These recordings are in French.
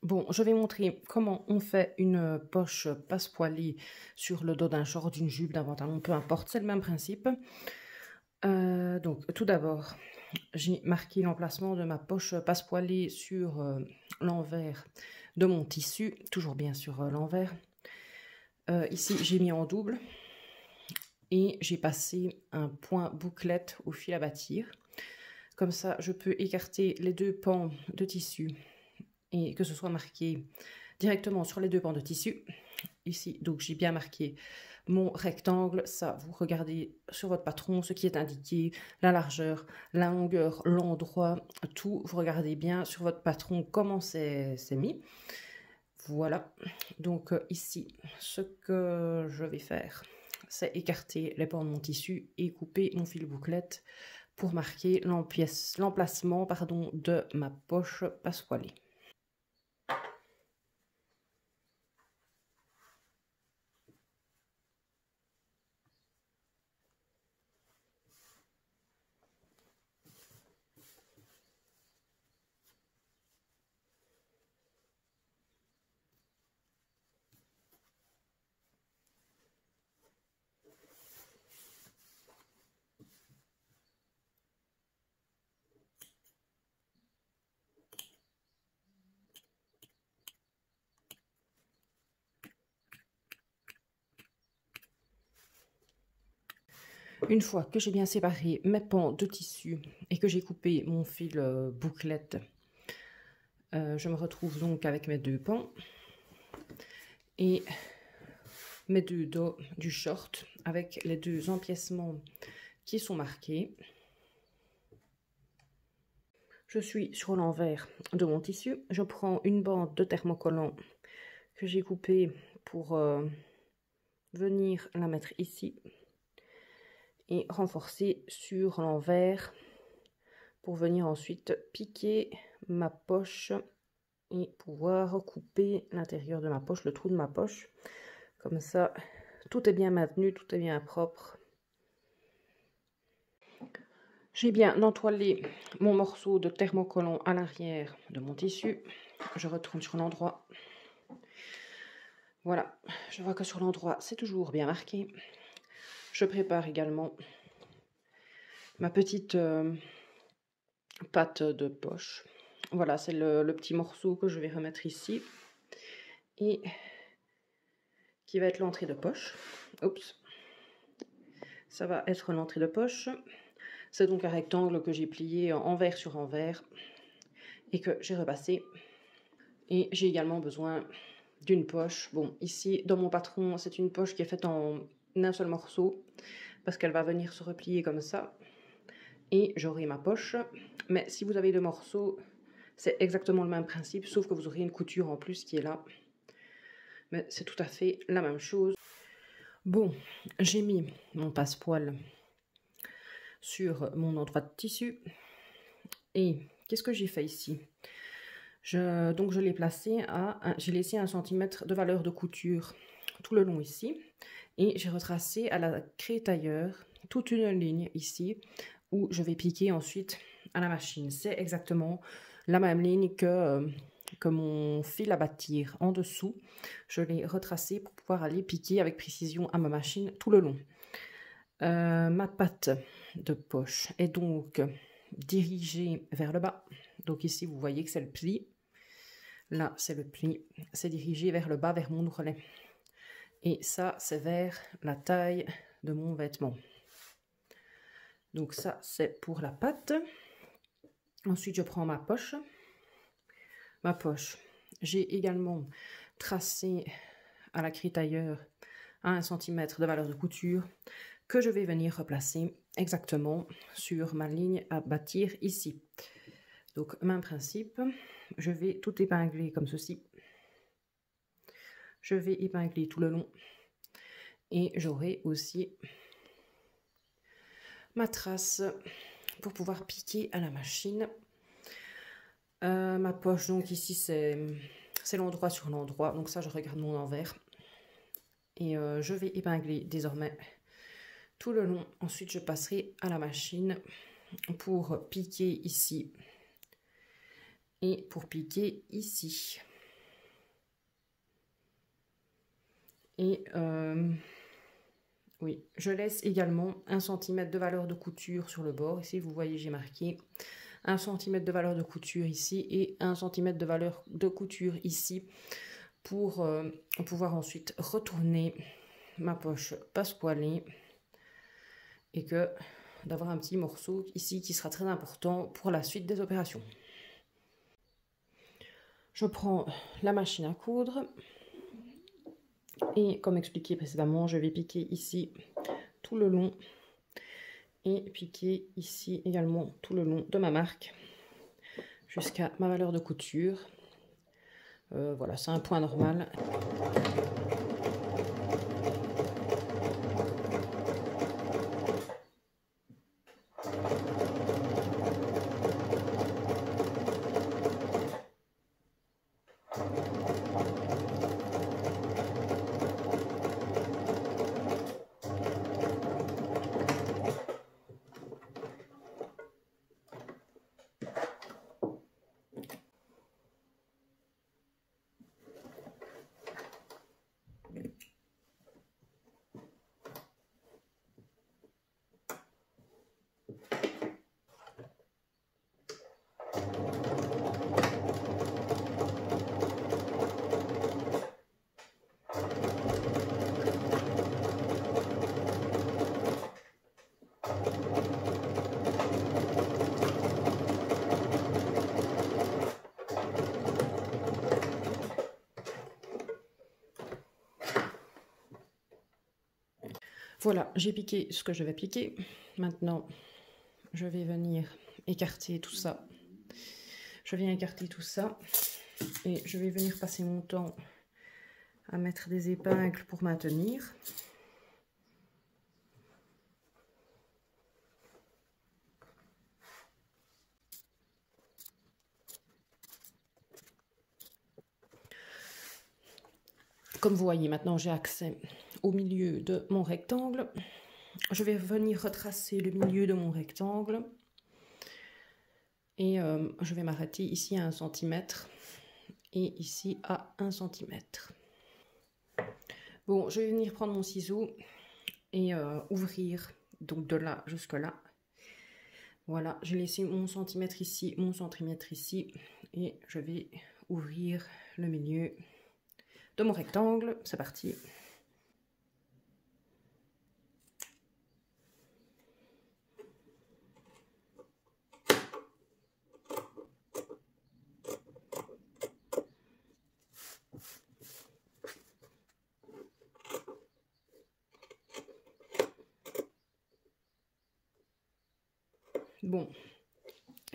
Bon, je vais montrer comment on fait une poche passepoilée sur le dos d'un short, d'une jupe, d'un pantalon, peu importe, c'est le même principe. Donc, tout d'abord, j'ai marqué l'emplacement de ma poche passepoilée sur l'envers de mon tissu, toujours bien sur l'envers. Ici, j'ai mis en double et j'ai passé un point bouclette au fil à bâtir. Comme ça, je peux écarter les deux pans de tissu et que ce soit marqué directement sur les deux pans de tissu. Ici, donc j'ai bien marqué mon rectangle. Ça, vous regardez sur votre patron ce qui est indiqué, la largeur, la longueur, l'endroit, tout. Vous regardez bien sur votre patron comment c'est mis. Voilà. Donc ici, ce que je vais faire, c'est écarter les pans de mon tissu et couper mon fil bouclette pour marquer l'emplacement de ma poche passepoilée. Une fois que j'ai bien séparé mes pans de tissu et que j'ai coupé mon fil bouclette, je me retrouve donc avec mes deux pans et mes deux dos du short avec les deux empiècements qui sont marqués. Je suis sur l'envers de mon tissu. Je prends une bande de thermocollant que j'ai coupée pour venir la mettre ici et renforcer sur l'envers pour venir ensuite piquer ma poche et pouvoir couper l'intérieur de ma poche, le trou de ma poche. Comme ça, tout est bien maintenu, tout est bien propre. J'ai bien entoilé mon morceau de thermocollant à l'arrière de mon tissu. Je retourne sur l'endroit. Voilà, je vois que sur l'endroit, c'est toujours bien marqué. Je prépare également ma petite patte de poche. Voilà, c'est le petit morceau que je vais remettre ici. Et qui va être l'entrée de poche. Oups. Ça va être l'entrée de poche. C'est donc un rectangle que j'ai plié envers sur envers et que j'ai repassé. Et j'ai également besoin d'une poche. Bon, ici, dans mon patron, c'est une poche qui est faite en un seul morceau parce qu'elle va venir se replier comme ça. Et j'aurai ma poche. Mais si vous avez deux morceaux, c'est exactement le même principe, sauf que vous aurez une couture en plus qui est là. Mais c'est tout à fait la même chose. Bon, j'ai mis mon passepoil sur mon endroit de tissu. Et qu'est-ce que j'ai fait ici? Donc je l'ai placé j'ai laissé 1 cm de valeur de couture tout le long ici. Et j'ai retracé à la craie-tailleur toute une ligne ici où je vais piquer ensuite à la machine. C'est exactement la même ligne que mon fil à bâtir en dessous. Je l'ai retracé pour pouvoir aller piquer avec précision à ma machine tout le long. Ma patte de poche est donc dirigée vers le bas. Donc ici, vous voyez que c'est le pli. Là, c'est le pli. C'est dirigé vers le bas, vers mon ourlet. Et ça, c'est vers la taille de mon vêtement. Donc ça, c'est pour la patte. Ensuite, je prends ma poche. Ma poche, j'ai également tracé à la craie-tailleur à 1 cm de valeur de couture que je vais venir replacer exactement sur ma ligne à bâtir ici. Donc, même principe, je vais tout épingler comme ceci. Je vais épingler tout le long. Et j'aurai aussi ma trace pour pouvoir piquer à la machine. Ma poche, donc ici, c'est l'endroit sur l'endroit. Donc ça, je regarde mon envers. Et je vais épingler désormais tout le long. Ensuite, je passerai à la machine pour piquer ici et pour piquer ici. Et oui, je laisse également 1 cm de valeur de couture sur le bord. Ici, vous voyez, j'ai marqué 1 cm de valeur de couture ici et 1 cm de valeur de couture ici pour pouvoir ensuite retourner ma poche passepoilée et que d'avoir un petit morceau ici qui sera très important pour la suite des opérations. Je prends la machine à coudre et comme expliqué précédemment, je vais piquer ici tout le long et piquer ici également tout le long de ma marque jusqu'à ma valeur de couture. Voilà, c'est un point normal. Voilà, j'ai piqué ce que je vais piquer. Maintenant, je vais venir écarter tout ça. Je viens écarter tout ça et je vais venir passer mon temps à mettre des épingles pour maintenir. Comme vous voyez, maintenant j'ai accès au milieu de mon rectangle. Je vais venir retracer le milieu de mon rectangle. Et je vais m'arrêter ici à 1 cm et ici à 1 cm. Bon, je vais venir prendre mon ciseau et ouvrir donc de là jusque là. Voilà, j'ai laissé mon centimètre ici, mon centimètre ici et je vais ouvrir le milieu de mon rectangle. C'est parti. Bon,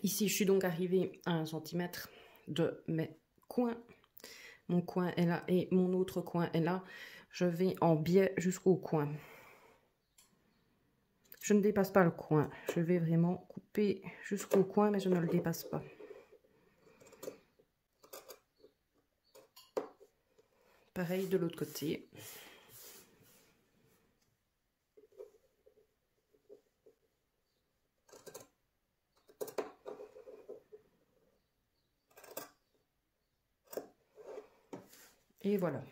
ici je suis donc arrivée à 1 cm de mes coins. Mon coin est là et mon autre coin est là. Je vais en biais jusqu'au coin. Je ne dépasse pas le coin. Je vais vraiment couper jusqu'au coin, mais je ne le dépasse pas. Pareil de l'autre côté. Et voilà.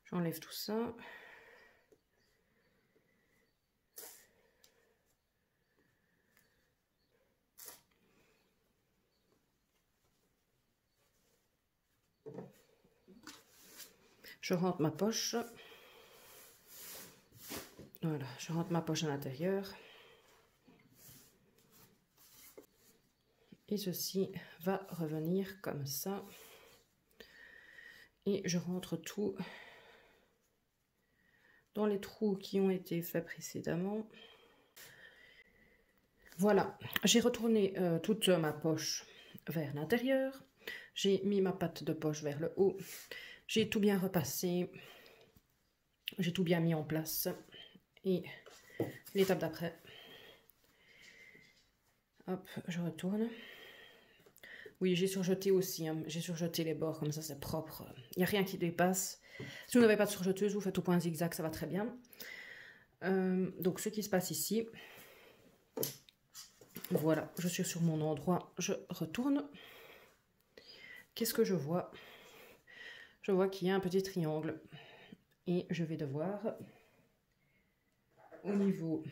J'enlève tout ça. Je rentre ma poche. Voilà, je rentre ma poche à l'intérieur. Et ceci va revenir comme ça. Et je rentre tout dans les trous qui ont été faits précédemment. Voilà, j'ai retourné toute ma poche vers l'intérieur. J'ai mis ma patte de poche vers le haut. J'ai tout bien repassé. J'ai tout bien mis en place. Et l'étape d'après, hop, je retourne. Oui, j'ai surjeté aussi, hein. J'ai surjeté les bords, comme ça c'est propre. Il n'y a rien qui dépasse. Si vous n'avez pas de surjeteuse, vous faites au point zigzag, ça va très bien. Donc ce qui se passe ici, voilà, je suis sur mon endroit, je retourne. Qu'est-ce que je vois? je vois qu'il y a un petit triangle. Et je vais devoir, au niveau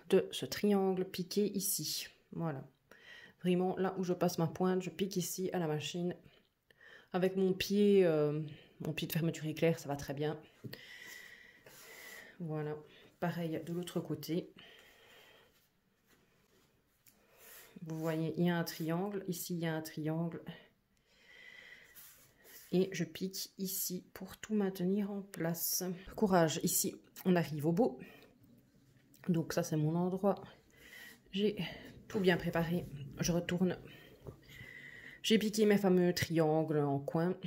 de ce triangle, piquer ici. Voilà. Vraiment, là où je passe ma pointe, je pique ici à la machine. Avec mon pied de fermeture éclair, ça va très bien. Voilà. Pareil de l'autre côté. Vous voyez, il y a un triangle. Ici, il y a un triangle. Et je pique ici pour tout maintenir en place. Courage, ici, on arrive au bout. Donc ça, c'est mon endroit. J'ai tout bien préparé. Je retourne. J'ai piqué mes fameux triangles en coin.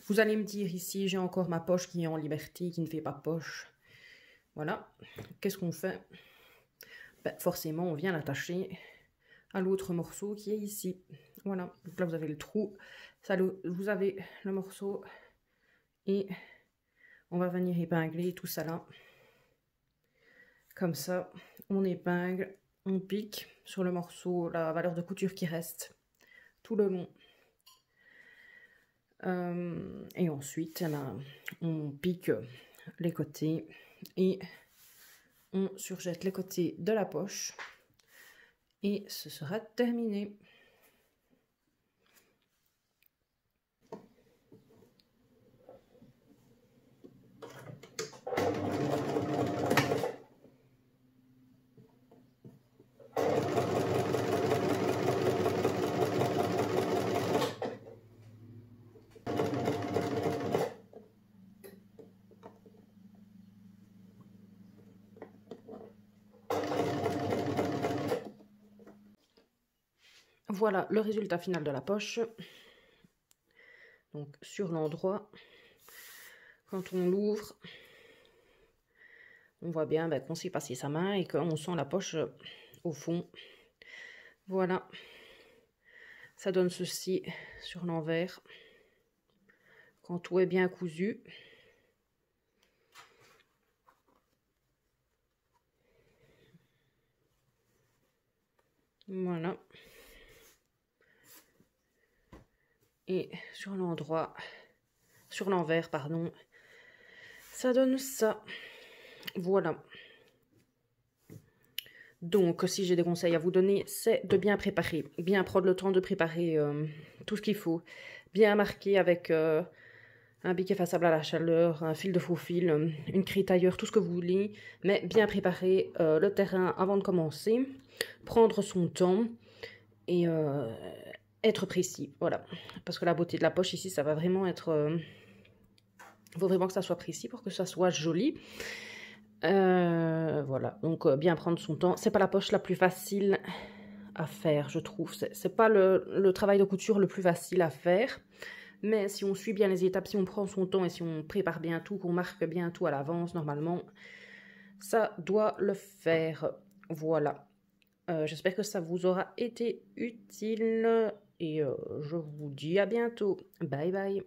Vous allez me dire ici, j'ai encore ma poche qui est en liberté, qui ne fait pas poche. Voilà. Qu'est-ce qu'on fait? Ben, forcément, on vient l'attacher à l'autre morceau qui est ici. Voilà. Donc là, vous avez le trou. Ça, vous avez le morceau. Et on va venir épingler tout ça là. Comme ça, on épingle, on pique sur le morceau la valeur de couture qui reste tout le long. Et ensuite, on pique les côtés et on surjette les côtés de la poche. Et ce sera terminé. Voilà le résultat final de la poche. Donc sur l'endroit, quand on l'ouvre, on voit bien qu'on s'est passé sa main et qu'on sent la poche au fond. Voilà, ça donne ceci sur l'envers, quand tout est bien cousu. Voilà. Et sur l'envers, pardon, ça donne ça. Voilà. Donc, si j'ai des conseils à vous donner, c'est de bien préparer, bien prendre le temps de préparer tout ce qu'il faut, bien marquer avec un bic effaçable à la chaleur, un fil de faux fil, une craie tailleur, tout ce que vous voulez, mais bien préparer le terrain avant de commencer, prendre son temps et être précis, voilà. Parce que la beauté de la poche ici, ça va vraiment être... il faut vraiment que ça soit précis pour que ça soit joli. Voilà, donc bien prendre son temps. C'est pas la poche la plus facile à faire, je trouve. C'est pas le travail de couture le plus facile à faire. Mais si on suit bien les étapes, si on prend son temps et si on prépare bien tout, qu'on marque bien tout à l'avance, normalement, ça doit le faire. Voilà. J'espère que ça vous aura été utile et je vous dis à bientôt. Bye bye.